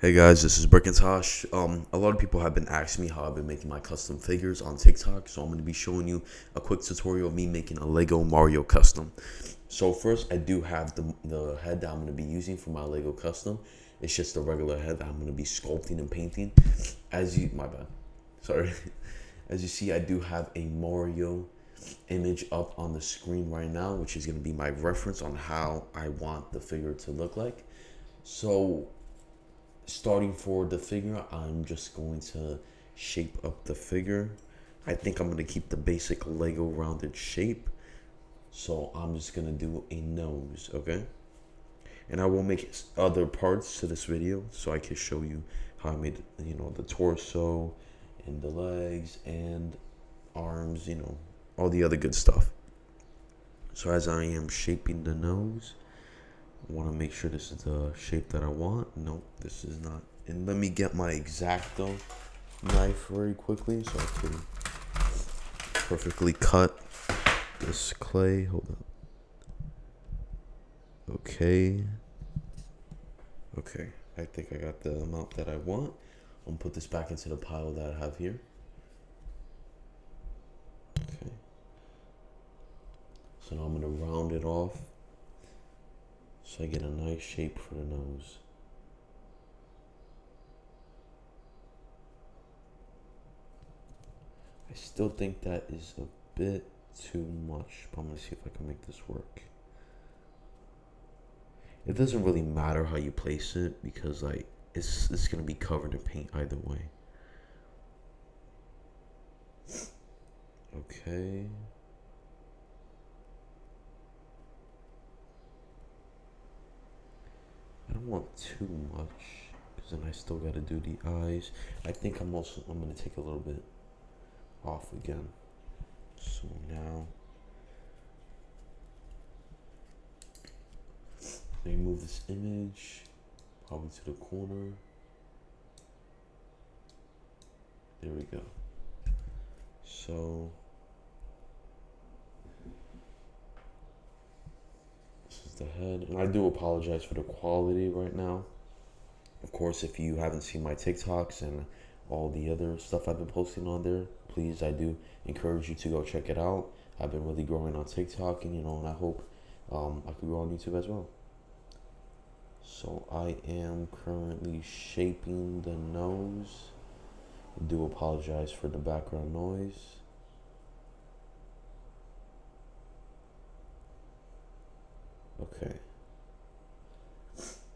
Hey guys, this is Brickintosh. A lot of people have been asking me how I've been making my custom figures on TikTok, so I'm going to be showing you a quick tutorial of me making a Lego Mario custom. So first, I do have the head that I'm going to be using for my Lego custom. It's just a regular head that I'm going to be sculpting and painting. My bad, sorry. As you see, I do have a Mario image up on the screen right now, which is going to be my reference on how I want the figure to look like. So starting for the figure, I'm just going to shape up the figure. I think I'm going to keep the basic Lego rounded shape. So I'm just going to do a nose, okay? And I will make other parts to this video so I can show you how I made, the torso and the legs and arms, all the other good stuff. So as I am shaping the nose, I want to make sure this is the shape that I want. Nope, this is not. And let me get my X-Acto knife very quickly so I can perfectly cut this clay. Hold up. Okay, I think I got the amount that I want. I'm gonna put this back into the pile that I have here. Okay, so now I'm gonna round it off so I get a nice shape for the nose. I still think that is a bit too much, but I'm gonna see if I can make this work. It doesn't really matter how you place it because it's gonna be covered in paint either way. Okay. I don't want too much because then I still gotta do the eyes. I think I'm gonna take a little bit off again. So now let me move this image probably to the corner. There we go. So this is the head, and I do apologize for the quality right now. Of course, if you haven't seen my TikToks and all the other stuff I've been posting on there, please, I do encourage you to go check it out. I've been really growing on TikTok, and and I hope I could grow on YouTube as well. So I am currently shaping the nose. I do apologize for the background noise. Okay.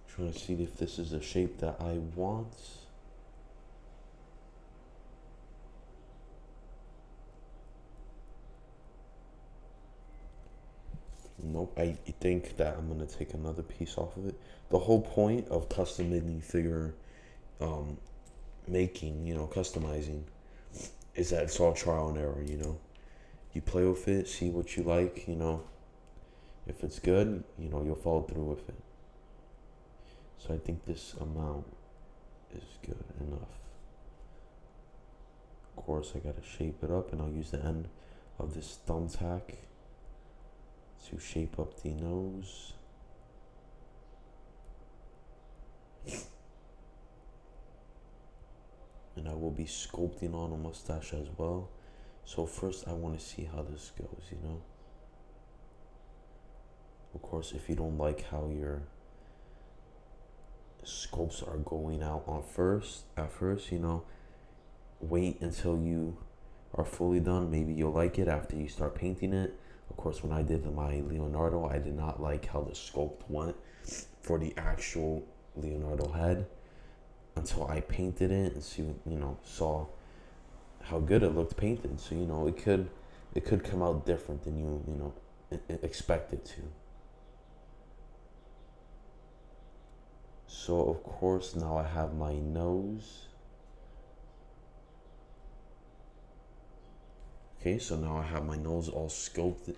Trying to see if this is the shape that I want. Nope, I think that I'm gonna take another piece off of it. The whole point of custom mini figure making, customizing, is that it's all trial and error, You play with it, see what you like, If it's good, you'll follow through with it. So I think this amount is good enough. Of course, I gotta shape it up, and I'll use the end of this thumbtack to shape up the nose. And I will be sculpting on a mustache as well. So first I want to see how this goes, Of course, if you don't like how your sculpts are going out at first, wait until you are fully done. Maybe you'll like it after you start painting it. Of course, when I did my Leonardo, I did not like how the sculpt went for the actual Leonardo head until I painted it and saw how good it looked painted. So it could come out different than you expect it to. So of course now I have my nose. Okay, so now I have my nose all sculpted.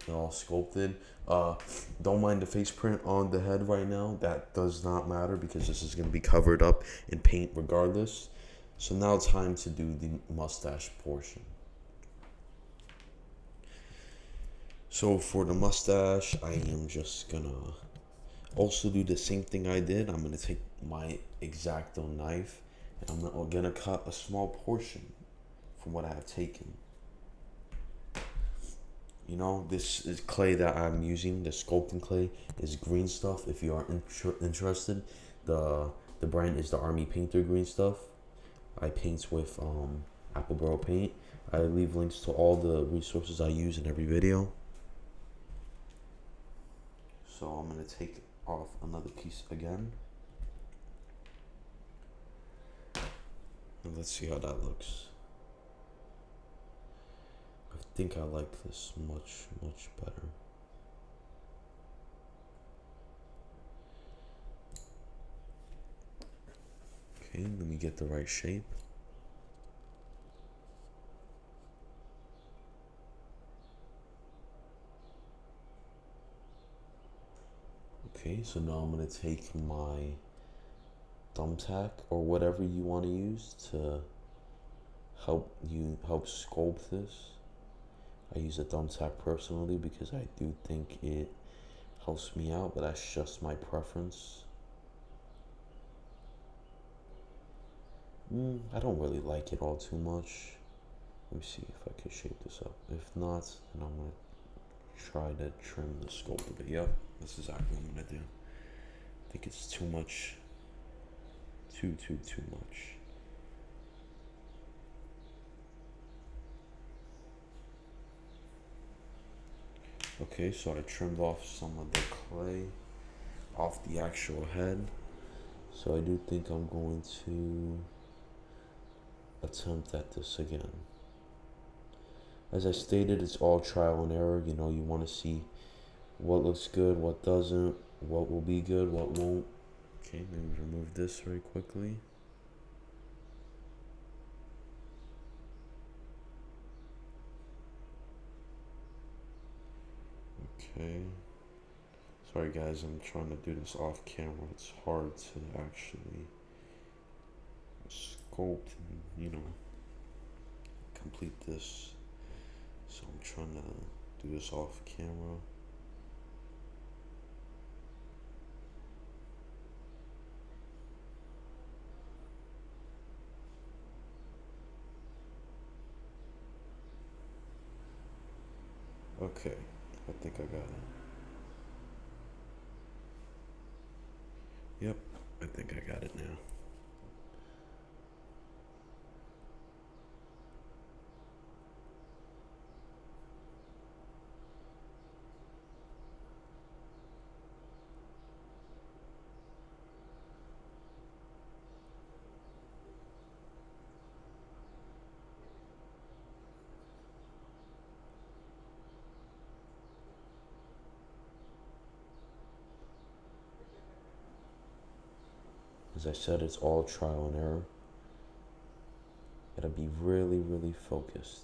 Don't mind the face print on the head right now. That does not matter because this is going to be covered up in paint regardless. So now it's time to do the mustache portion. So for the mustache, I am just gonna Also do the same thing I did. I'm gonna take my X-Acto knife and I'm gonna cut a small portion from what I have taken. You know, this is clay that I'm using. The sculpting clay is green stuff. If you are interested, the the brand is the Army Painter green stuff. I paint with Apple Barrel paint. I leave links to all the resources I use in every video. So I'm gonna take off another piece again. And let's see how that looks. I think I like this much better. Okay, let me get the right shape. Okay, so now I'm gonna take my thumbtack or whatever you want to use to help sculpt this. I use a thumbtack personally because I do think it helps me out, but that's just my preference. I don't really like it all too much. Let me see if I can shape this up. If not, then I'm gonna try to trim the scope a bit. Yep, that's exactly what I'm gonna do. I think it's too much. Too much. Okay, so I trimmed off some of the clay off the actual head. So I do think I'm going to attempt at this again. As I stated, it's all trial and error. You know, you want to see what looks good, what doesn't, what will be good, what won't. Okay, let me remove this very quickly. Okay. Sorry guys, I'm trying to do this off camera. It's hard to actually sculpt and, complete this. So I'm trying to do this off camera. Okay, I think I got it. Yep, I think I got it now. As I said, it's all trial and error. Gotta be really focused.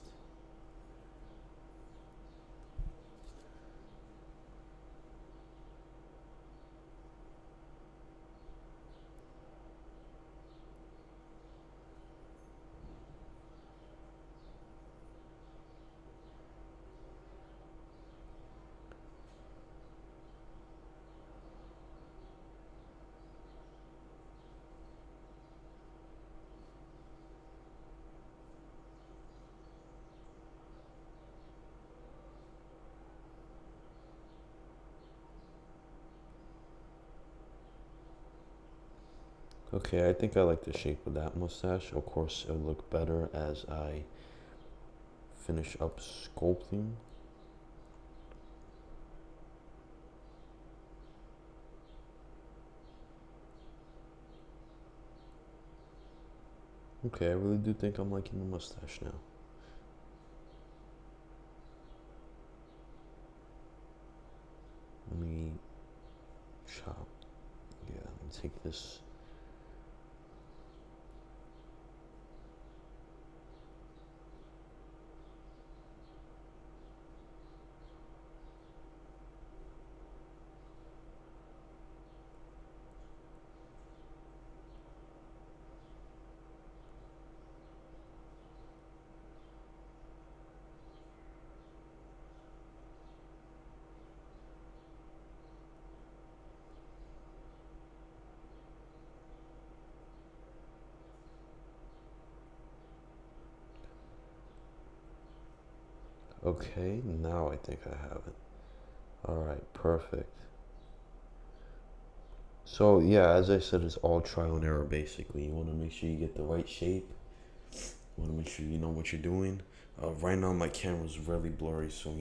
Okay, I think I like the shape of that mustache. Of course, it'll look better as I finish up sculpting. Okay, I really do think I'm liking the mustache now. Let me chop. Yeah, let me take this. Okay, now I think I have it. Alright, perfect. So yeah, as I said, it's all trial and error basically. You want to make sure you get the right shape. You want to make sure you know what you're doing. Right now my camera's really blurry, so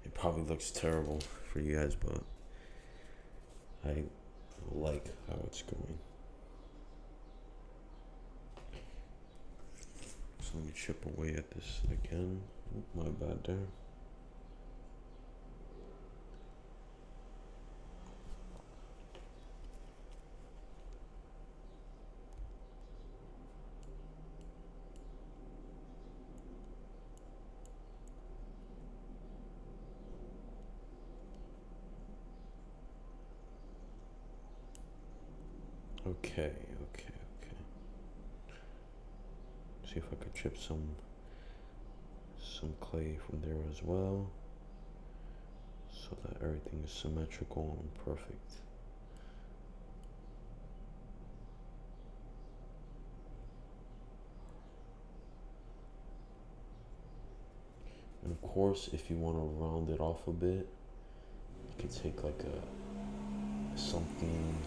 it probably looks terrible for you guys, but I like how it's going. So let me chip away at this again. My bad there. Okay. See if I could chip some clay from there as well, so that everything is symmetrical and perfect. And of course, if you want to round it off a bit, you could take like something,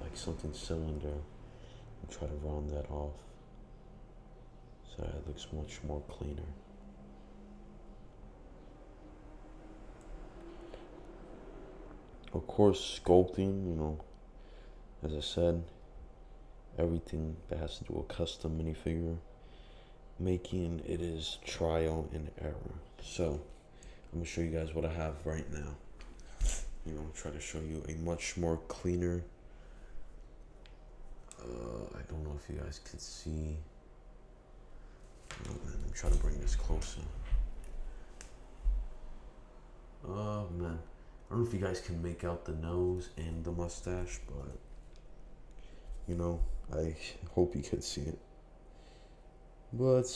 like something cylinder, and try to round that off so that it looks much more cleaner. Of course, sculpting, as I said, everything that has to do with custom minifigure making, it is trial and error. So I'm gonna show you guys what I have right now. Try to show you a much more cleaner. I don't know if you guys could see. Oh man, let me try to bring this closer. Oh man, I don't know if you guys can make out the nose and the mustache, but I hope you could see it. But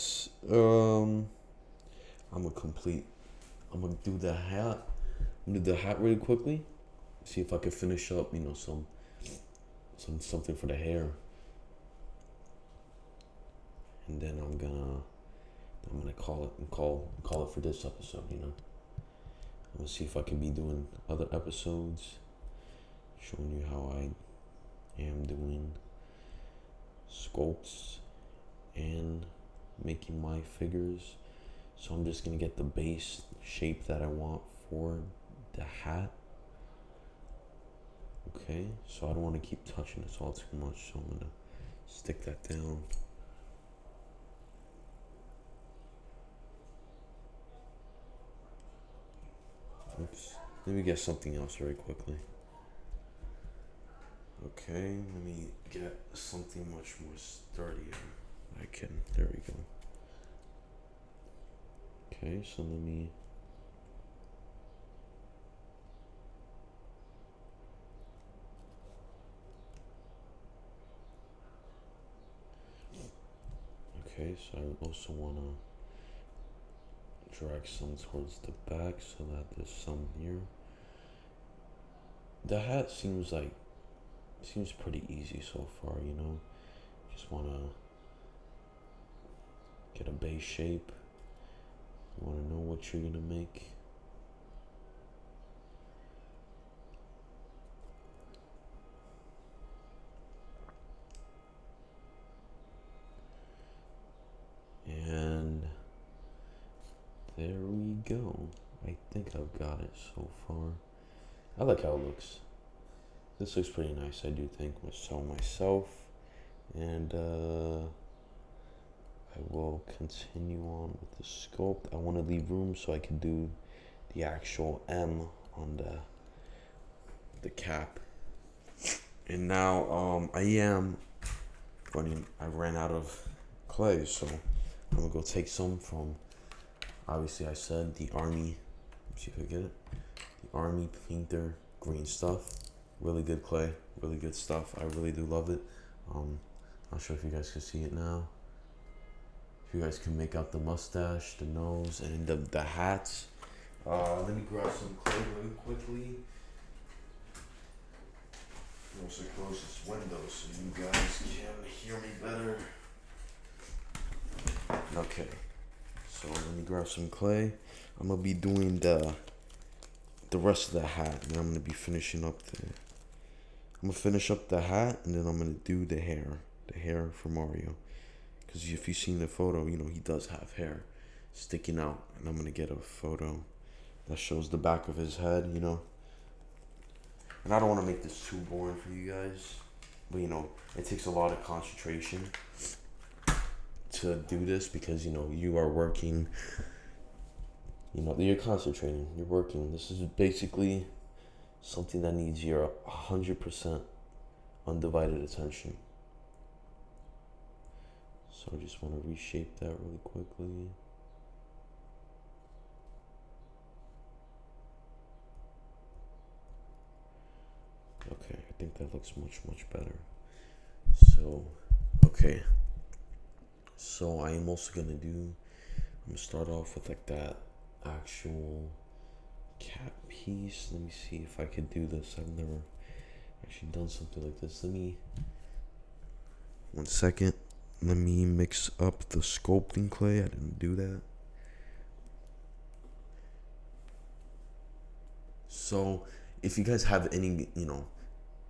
I'm gonna do the hat. I'm gonna do the hat really quickly. See if I can finish up, something for the hair. And then I'm gonna call it for this episode, I'm gonna see if I can be doing other episodes showing you how I am doing sculpts and making my figures. So I'm just gonna get the base shape that I want for the hat. Okay, so I don't want to keep touching this all too much, so I'm gonna stick that down. Oops, let me get something else very quickly. Okay, let me get something much more sturdier. There we go. Okay, so let me Okay, so I also want to drag some towards the back so that there's some here. The hat seems pretty easy so far, Just want to get a base shape. You want to know what you're going to make. And there we go. I think I've got it so far. I like how it looks. This looks pretty nice, I do think, myself. And I will continue on with the sculpt. I want to leave room so I can do the actual M on the cap. And now I ran out of clay, so I'm gonna go take some from, obviously I said the Army. Let's see if I get it. The Army Painter green stuff. Really good clay, really good stuff. I really do love it. Not sure if you guys can see it now. If you guys can make out the mustache, the nose, and the hats. Let me grab some clay really quickly. I'm also close this window so you guys can hear me better. Okay, So let me grab some clay. I'm gonna be doing the rest of the hat, and I'm gonna be finishing up the. I'm gonna finish up the hat, and then I'm gonna do the hair for Mario. Because if you've seen the photo, you know he does have hair sticking out, and I'm gonna get a photo that shows the back of his head, you know. And I don't want to make this too boring for you guys, but you know it takes a lot of concentration to do this because you know you are working. You know you're concentrating. You're working. This is basically something that needs your 100% undivided attention. So I just want to reshape that really quickly. Okay, I think that looks much better. So, okay. So I am also gonna I'm gonna start off with like that actual cat piece. Let me see if I could do this. I've never actually done something like this. 1 second. Let me mix up the sculpting clay. I didn't do that. So if you guys have any, you know,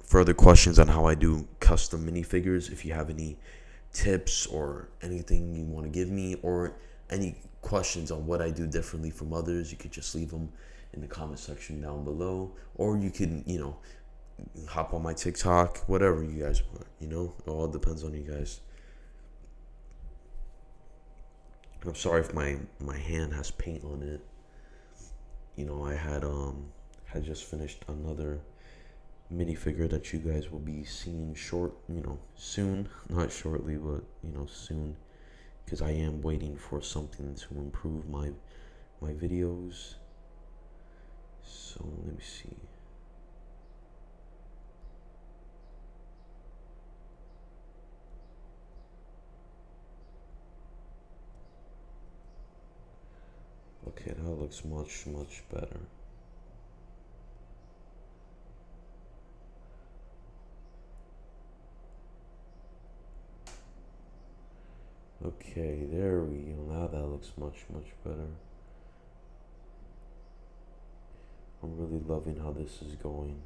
further questions on how I do custom minifigures, if you have any tips or anything you want to give me, or any questions on what I do differently from others, you could just leave them in the comment section down below, or you can, you know, hop on my TikTok, whatever you guys want, you know, it all depends on you guys. I'm sorry if my hand has paint on it. You know, I had just finished another minifigure that you guys will be seeing soon, not shortly, but soon, because I am waiting for something to improve my videos. So let me see. Okay, that looks much better. Okay, there we go. Now that looks much better. I'm really loving how this is going.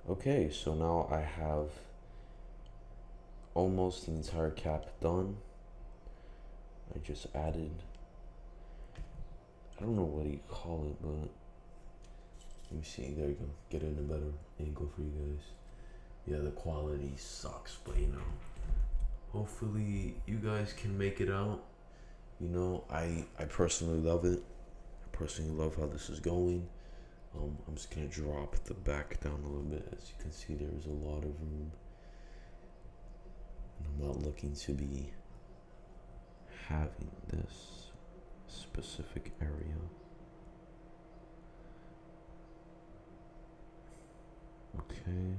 Okay, so now I have almost the entire cap done. I just added, I don't know what you call it, but let me see. There you go. Get it in a better angle for you guys. Yeah, the quality sucks, but hopefully you guys can make it out. I personally love it. I personally love how this is going. I'm just gonna drop the back down a little bit. As you can see, there's a lot of room, and I'm not looking to be having this specific area. Okay.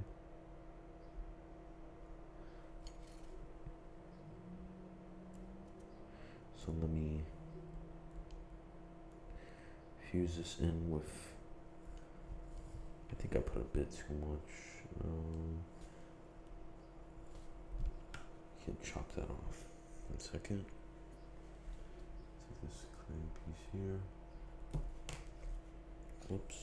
So let me fuse this in with, I think I put a bit too much. Can chop that off. 1 second. Take this clay piece here. Oops.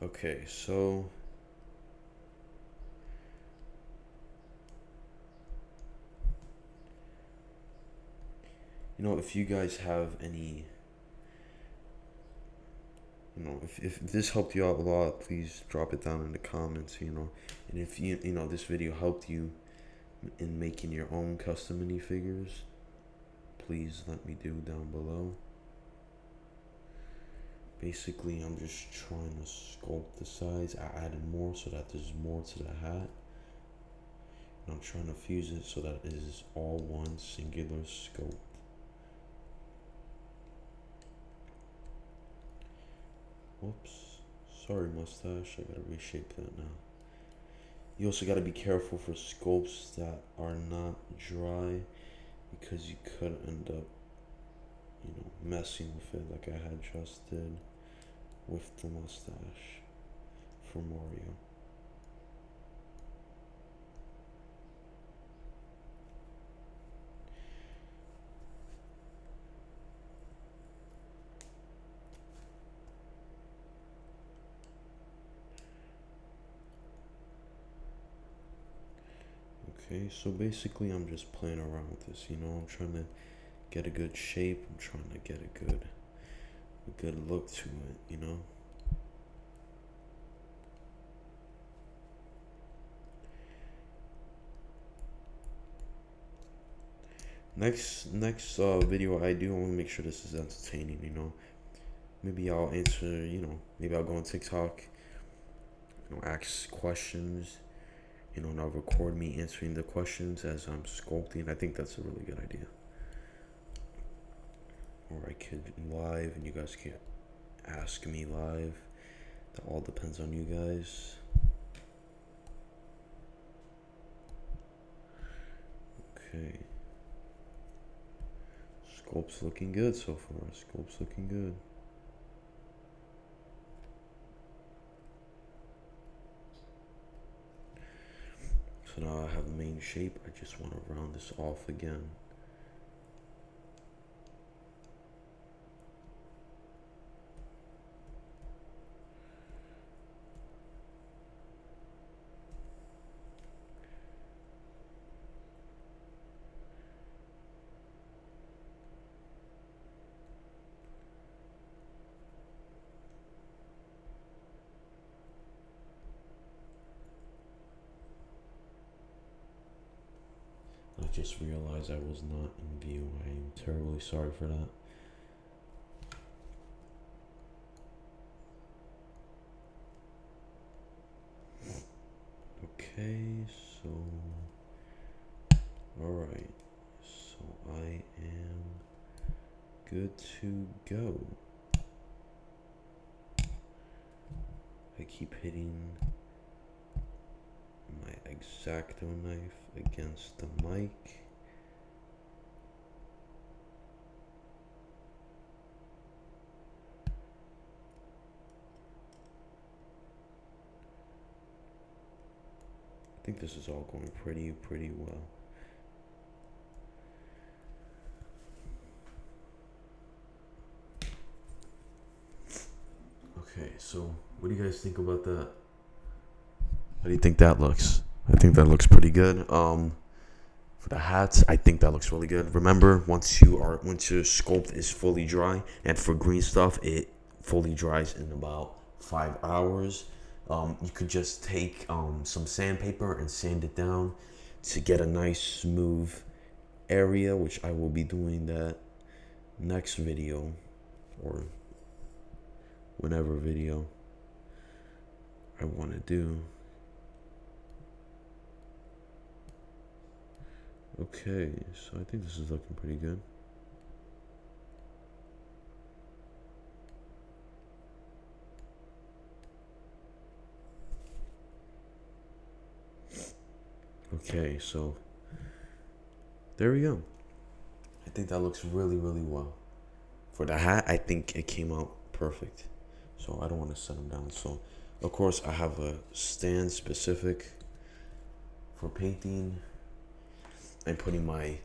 Okay, so if you guys have any, if this helped you out a lot, please drop it down in the comments, and if this video helped you in making your own custom minifigures, please let me do down below. Basically, I'm just trying to sculpt the sides. I added more so that there's more to the hat. And I'm trying to fuse it so that it is all one singular scope. Whoops. Sorry, mustache. I gotta reshape that now. You also gotta be careful for sculpts that are not dry because you could end up, messing with it like I had just did with the mustache for Mario. Okay, so basically I'm just playing around with this, I'm trying to get a good shape, I'm trying to get a good look to it. Next video I do, I want to make sure this is entertaining. Maybe I'll answer, maybe I'll go on TikTok, ask questions, and I'll record me answering the questions as I'm sculpting. I think that's a really good idea. Or I could live and you guys can ask me live. That all depends on you guys. Okay. Sculpt's looking good so far. Sculpt's looking good. So now I have the main shape. I just want to round this off again. I just realized I was not in view. I am terribly sorry for that. Okay, so alright. So I am good to go. I keep hitting my X-Acto knife against the mic. I think this is all going pretty well. Okay, so what do you guys think about that? How do you think that looks? I think that looks pretty good. For the hats, I think that looks really good. Remember, once your sculpt is fully dry, and for green stuff, it fully dries in about 5 hours. You could just take some sandpaper and sand it down to get a nice smooth area, which I will be doing that next video or whenever video I want to do. Okay, so I think this is looking pretty good. Okay, so there we go. I think that looks really well. For the hat, I think it came out perfect. So I don't want to set them down. So, of course, I have a stand specific for painting and putting my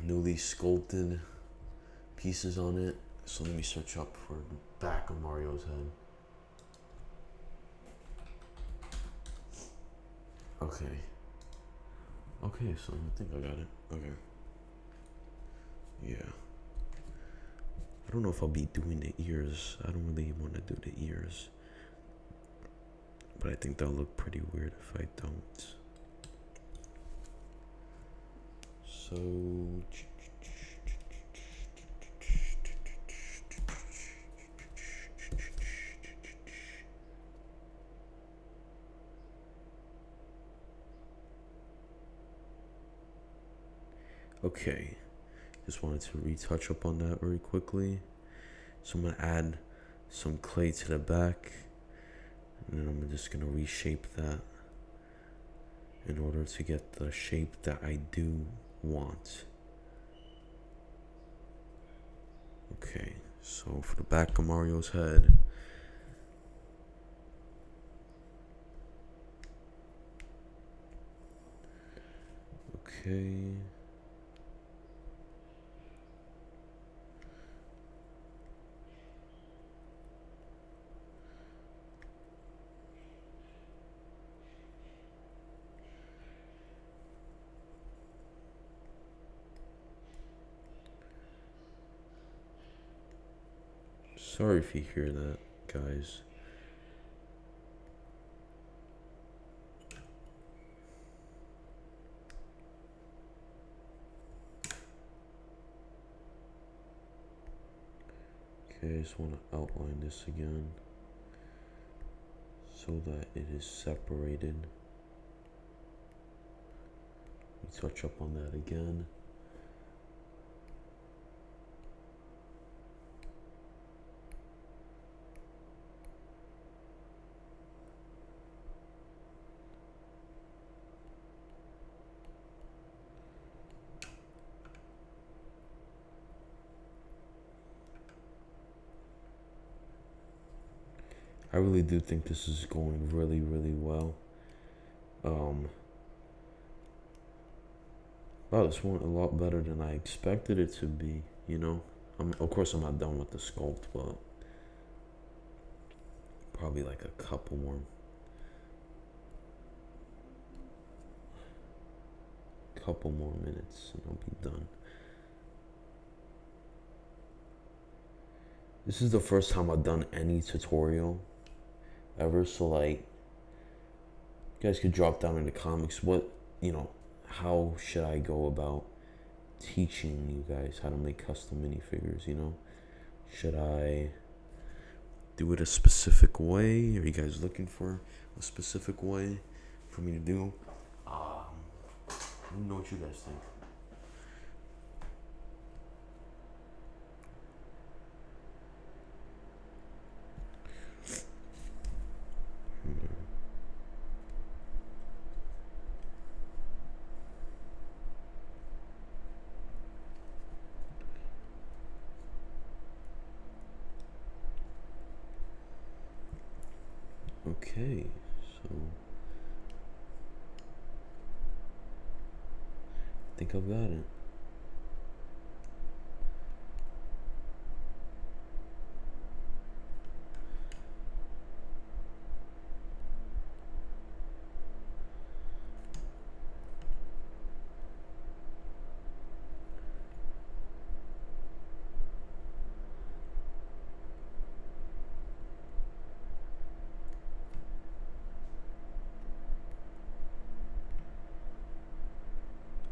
newly sculpted pieces on it. So let me search up for the back of Mario's head. Okay, so I think I got it. Okay. Yeah. I don't know if I'll be doing the ears. I don't really want to do the ears. But I think that'll look pretty weird if I don't. So Okay, just wanted to retouch up on that very quickly. So I'm gonna add some clay to the back, and then I'm just gonna reshape that in order to get the shape that I do want. Okay, so for the back of Mario's head, okay. Sorry if you hear that, guys. Okay, I just want to outline this again so that it is separated. We touch up on that again. I really do think this is going really, really well. Wow, this went a lot better than I expected it to be, you know? Of course, I'm not done with the sculpt, but probably like a couple more minutes and I'll be done. This is the first time I've done any tutorial ever, so like, you guys could drop down in the comments how should I go about teaching you guys how to make custom minifigures, Should I do it a specific way? Are you guys looking for a specific way for me to do? Let me know what you guys think. Okay, so I think I've got it.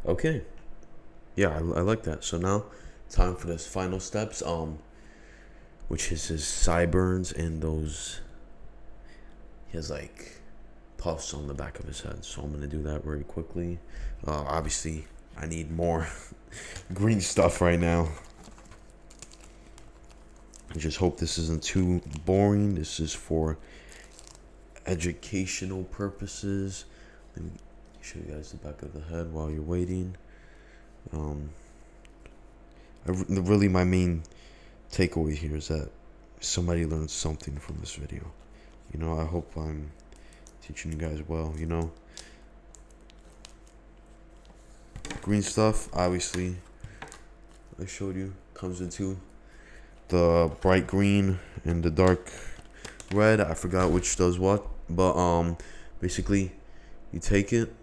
Okay, yeah, I like that. So now, time for this final steps, which is his sideburns and those. He has like puffs on the back of his head, so I'm gonna do that very quickly. Obviously, I need more green stuff right now. I just hope this isn't too boring. This is for educational purposes. Let me show you guys the back of the head while you're waiting. Really, my main takeaway here is that somebody learned something from this video. I hope I'm teaching you guys well, Green stuff, obviously, I showed you, comes into the bright green and the dark red. I forgot which does what, but basically, you take it,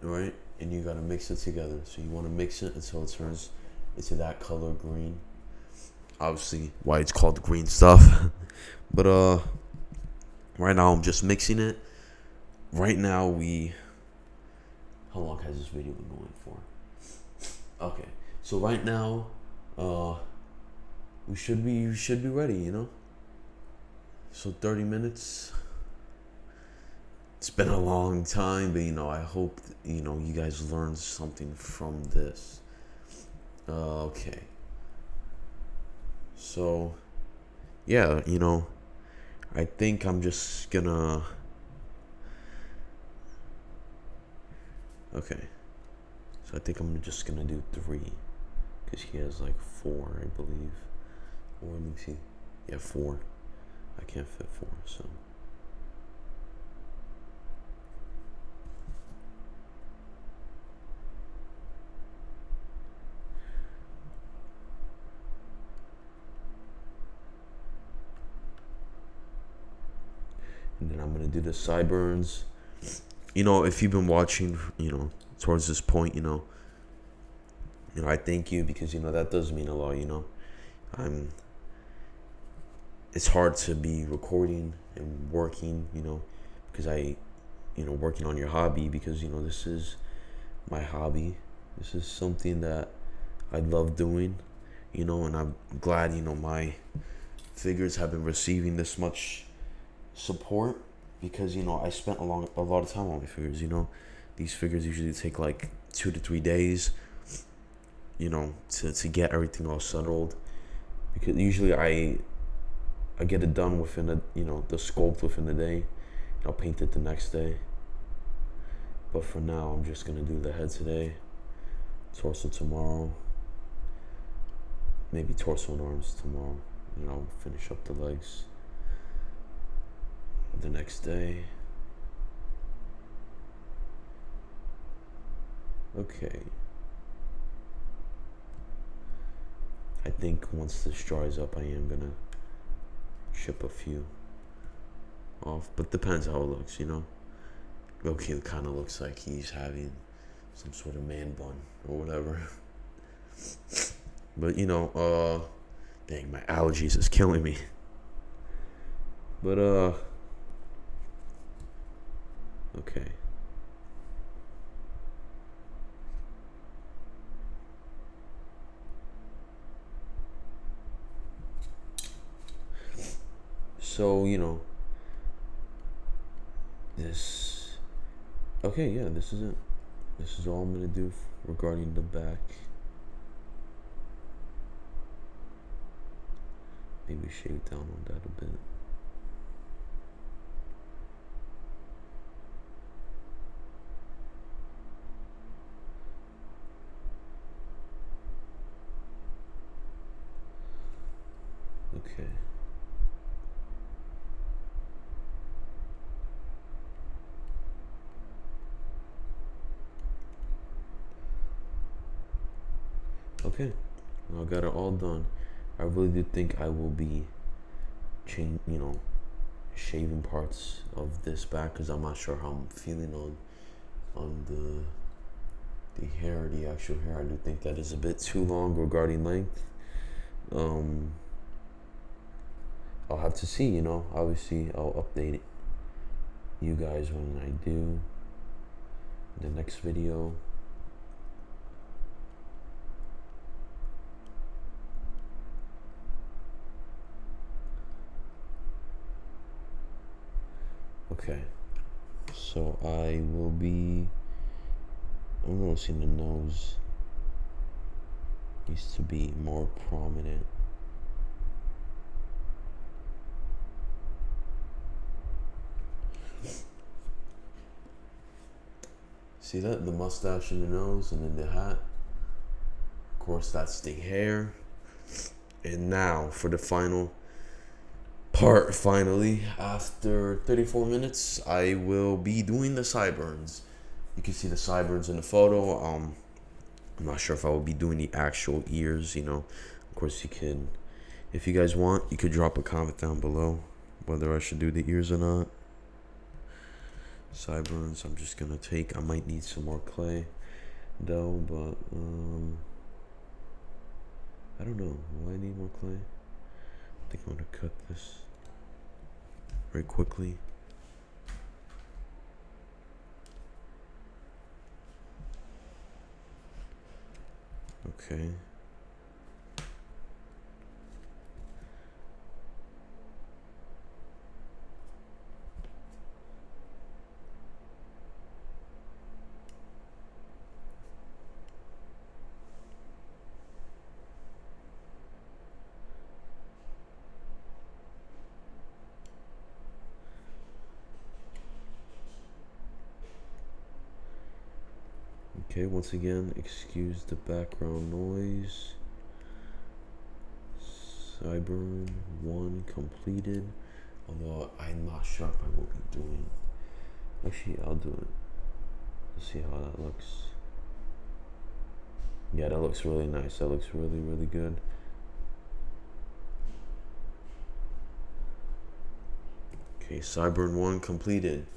right, and you gotta mix it together. So you want to mix it until it turns into that color green. Obviously, why it's called green stuff. But right now I'm just mixing it. Right now how long has this video been going for? Okay, so right now, we should be ready, So 30 minutes. It's been a long time, but I hope you guys learned something from this. Okay. So, yeah, I think I'm just gonna. Okay. So I think I'm just gonna do 3. Because he has like 4, I believe. Or let me see. Yeah, 4. I can't fit 4, so. And then I'm gonna do the sideburns. If you've been watching, towards this point, I thank you because that does mean a lot. I'm. It's hard to be recording and working, because working on your hobby because this is my hobby. This is something that I love doing, and I'm glad my figures have been receiving this much support because I spent a lot of time on my figures. These figures usually take like 2 to 3 days, to get everything all settled because usually I get it done within the sculpt within a day. I'll paint it the next day. But for now, I'm just gonna do the head today, torso tomorrow, maybe torso and arms tomorrow, and I'll finish up the legs the next day. Okay. I think once this dries up, I am gonna ship a few off, but depends how it looks, Okay, it kind of looks like he's having some sort of man bun or whatever. But dang, my allergies is killing me. But okay. So this. Okay, yeah, this is it. This is all I'm gonna do regarding the back. Maybe shave down on that a bit. Okay. Okay. I got it all done. I really do think I will be shaving parts of this back because I'm not sure how I'm feeling on the hair, the actual hair. I do think that is a bit too long regarding length. I'll have to see, obviously I'll update you guys when I do the next video. Okay, so I will be. I'm noticing the nose needs to be more prominent. See that? The mustache and the nose, and then the hat. Of course, that's the hair. And now for the final part, finally, after 34 minutes, I will be doing the sideburns. You can see the sideburns in the photo. I'm not sure if I will be doing the actual ears, Of course, you can, if you guys want, you could drop a comment down below whether I should do the ears or not. Sideburns, I'm just gonna I might need some more clay though, but I don't know. Will I need more clay? I think I'm gonna cut this very quickly. Okay. Okay, once again, excuse the background noise. Cyburn 1 completed. Although I'm not sure if I will be doing. Actually, I'll do it. Let's see how that looks. Yeah, that looks really nice. That looks really, really good. Okay, Cyburn 1 completed.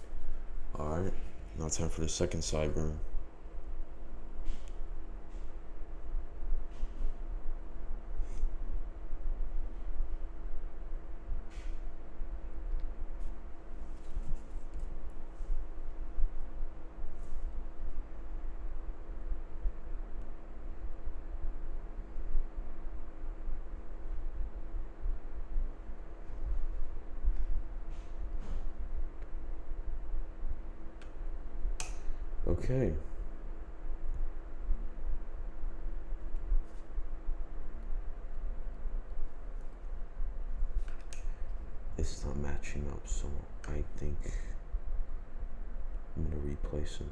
Alright, now time for the second Cyburn. Okay. It's not matching up, so I think I'm gonna replace it.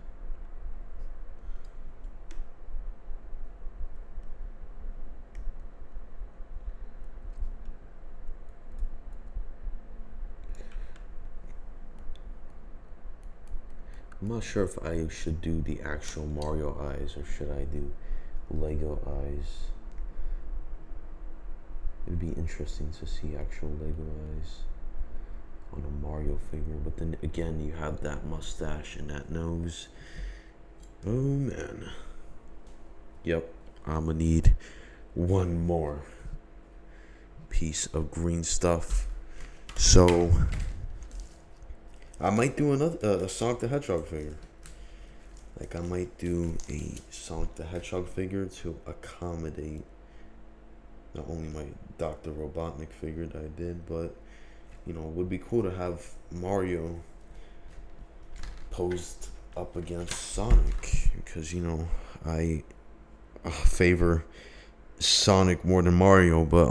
I'm not sure if I should do the actual Mario eyes or should I do Lego eyes. It'd be interesting to see actual Lego eyes on a Mario figure, but then again, you have that mustache and that nose. Oh man. Yep, I'm gonna need one more piece of green stuff. So I might do another a Sonic the Hedgehog figure. Like I might do a Sonic the Hedgehog figure to accommodate not only my Dr. Robotnik figure that I did, but you know, it would be cool to have Mario posed up against Sonic because you know I favor Sonic more than Mario, but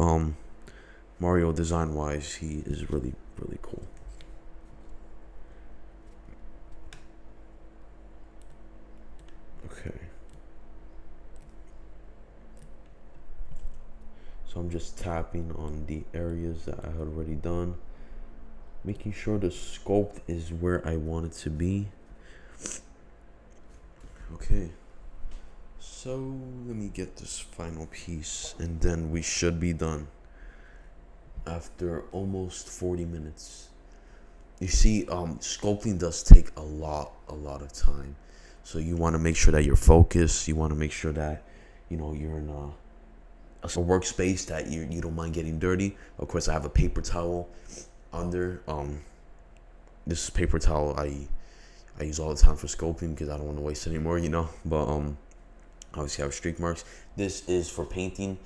Mario design wise, he is really really cool. Okay. So I'm just tapping on the areas that I had already done, making sure the sculpt is where I want it to be. Okay. So let me get this final piece and then we should be done after almost 40 minutes. You see, sculpting does take a lot of time. So you want to make sure that you're focused. You want to make sure that, you know, you're in a workspace that you don't mind getting dirty. Of course, I have a paper towel under. This paper towel I use all the time for sculpting because I don't want to waste any more, you know. But obviously I have streak marks. This is for painting.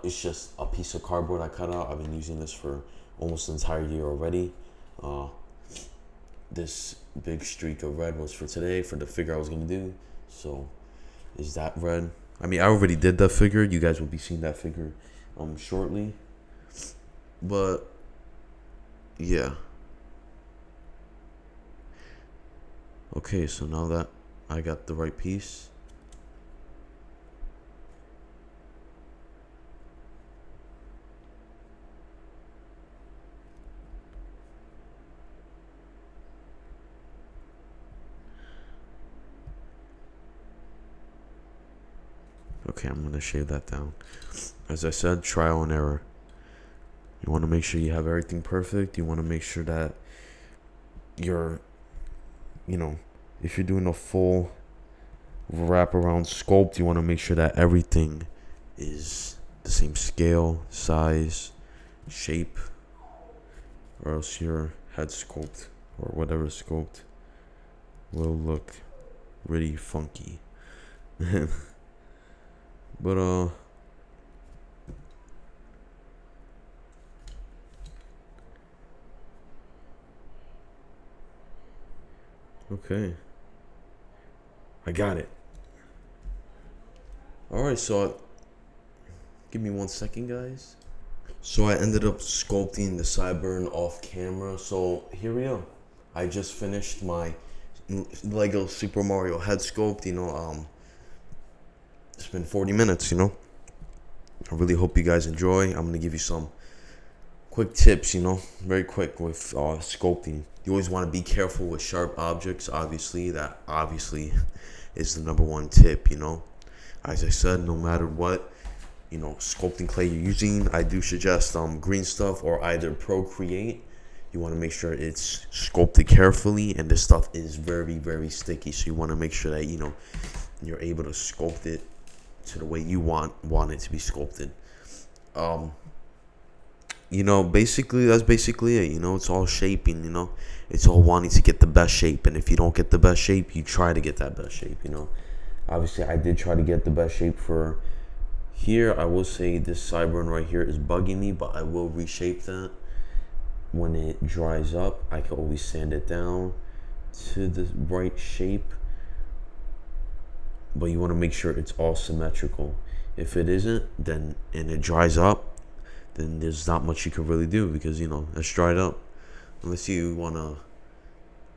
It's just a piece of cardboard I cut out. I've been using this for almost the entire year already. This big streak of red was for today for the figure I was gonna do. So is that red? I mean, I already did that figure. You guys will be seeing that figure shortly. But yeah. Okay, so now that I got the right piece, okay, I'm gonna shave that down. As I said, trial and error. You want to make sure you have everything perfect. You want to make sure that you're, you know, if you're doing a full wraparound sculpt, you want to make sure that everything is the same scale, size, shape, or else your head sculpt or whatever sculpt will look really funky. But okay, I got it. All right, so give me 1 second, guys. So I ended up sculpting the Cyburn off camera. So here we are. I just finished my Lego Super Mario head sculpt. You know, it's been 40 minutes, you know. I really hope you guys enjoy. I'm going to give you some quick tips, you know, very quick with sculpting. You always want to be careful with sharp objects. Obviously, that obviously is the number one tip, you know. As I said, no matter what, you know, sculpting clay you're using, I do suggest green stuff or either Procreate. You want to make sure it's sculpted carefully, and this stuff is very, very sticky. So you want to make sure that, you know, you're able to sculpt it to the way you want it to be sculpted. You know, basically that's basically it. You know, it's all shaping. You know, it's all wanting to get the best shape, and if you don't get the best shape, you try to get that best shape. You know, obviously I did try to get the best shape for here. I will say this sideburn right here is bugging me, but I will reshape that when it dries up. I can always sand it down to the right shape, but you want to make sure it's all symmetrical. If it isn't, then and it dries up, then there's not much you can really do, because, you know, it's dried up. Unless you want to,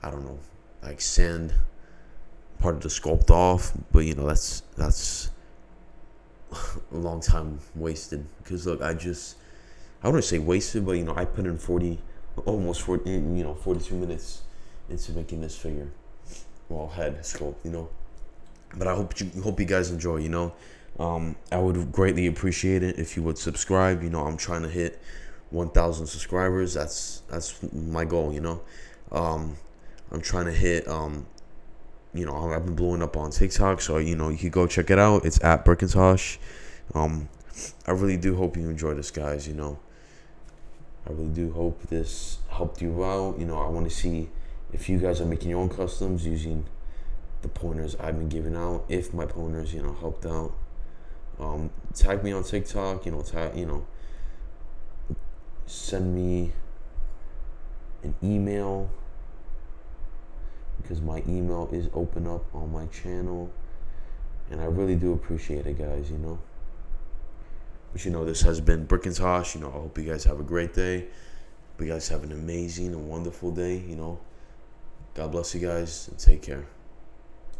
I don't know, like sand part of the sculpt off, but you know, that's a long time wasted. Because look, I wouldn't say wasted, but you know, I put in almost 40, you know, 42 minutes into making this figure, well, head sculpt, you know. But I hope you guys enjoy, you know. I would greatly appreciate it if you would subscribe. You know, I'm trying to hit 1,000 subscribers. That's my goal, you know. I'm trying to hit, you know, I've been blowing up on TikTok, so, you know, you can go check it out. It's at Birkentosh. I really do hope you enjoy this, guys, you know. I really do hope this helped you out. You know, I want to see if you guys are making your own customs using the pointers I've been giving out. If my pointers, you know, helped out, tag me on TikTok. You know, send me an email, because my email is open up on my channel, and I really do appreciate it, guys. You know. But you know, this has been Birkentosh. You know, I hope you guys have a great day. Hope you guys have an amazing and wonderful day. You know, God bless you guys and take care.